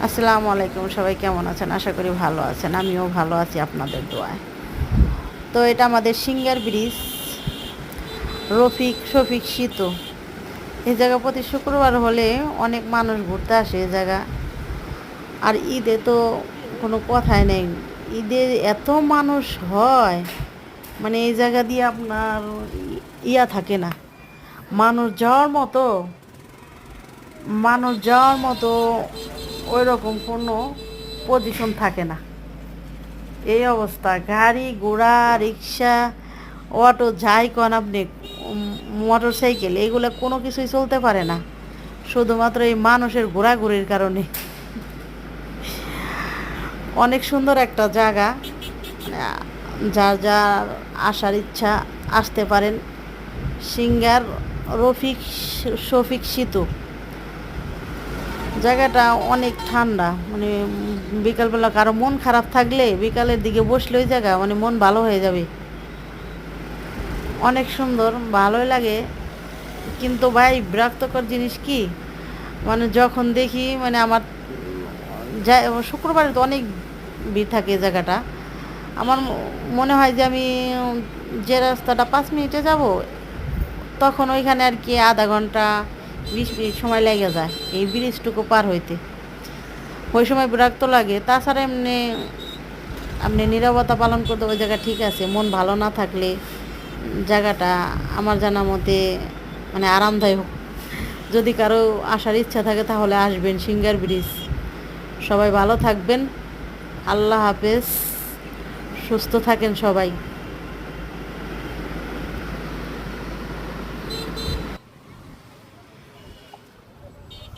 আসসালামু আলাইকুম, সবাই কেমন আছেন? আশা করি ভালো আছেন। আমিও ভালো আছি আপনাদের দোয়ায়। তো এটা আমাদের সিঙ্গার ব্রিজ, শফিক সিতু। এই জায়গা প্রতি শুক্রবার হলে অনেক মানুষ ঘুরতে আসে এই জায়গা। আর ঈদে তো কোনো কথাই নেই, ঈদে এত মানুষ হয়, মানে এই জায়গা দিয়ে আপনার ইয়া থাকে না, মানুষ যাওয়ার মতো মানুষ যাওয়ার মতো ওই রকম কোনো পজিশন থাকে না। এই অবস্থা, গাড়ি ঘোড়া রিক্সা অটো যাই কন আপনি, মোটর সাইকেল, এগুলো কোনো কিছুই চলতে পারে না, শুধুমাত্র এই মানুষের ঘোরাঘুরির কারণে। অনেক সুন্দর একটা জায়গা, যার যার আসার ইচ্ছা আসতে পারেন। Singer Rafiq Shafiq situ. জায়গাটা অনেক ঠান্ডা, মানে বিকালবেলা কারো মন খারাপ থাকলে বিকালের দিকে বসলে ওই জায়গা মানে মন ভালো হয়ে যাবে। অনেক সুন্দর, ভালোই লাগে। কিন্তু ভাই বিরক্তকর জিনিস কি, মানে যখন দেখি, মানে আমার শুক্রবারে তো অনেক ভিড় থাকে এই জায়গাটা। আমার মনে হয় যে আমি যে রাস্তাটা 5 মিনিটে যাব, তখন ওইখানে আর কি আধা ঘন্টা 20 মিনিট সময় লেগে যায় এই ব্রিজটুকু পার হইতে। ওই সময় বিরক্ত লাগে। তাছাড়া এমনি আপনি নীরবতা পালন করতে ওই জায়গা ঠিক আছে, মন ভালো না থাকলে জায়গাটা আমার জানা মতে মানে আরামদায়ক। যদি কারো আসার ইচ্ছা থাকে তাহলে আসবেন সিঙ্গার ব্রিজ। সবাই ভালো থাকবেন, আল্লাহ হাফেজ, সুস্থ থাকেন সবাই।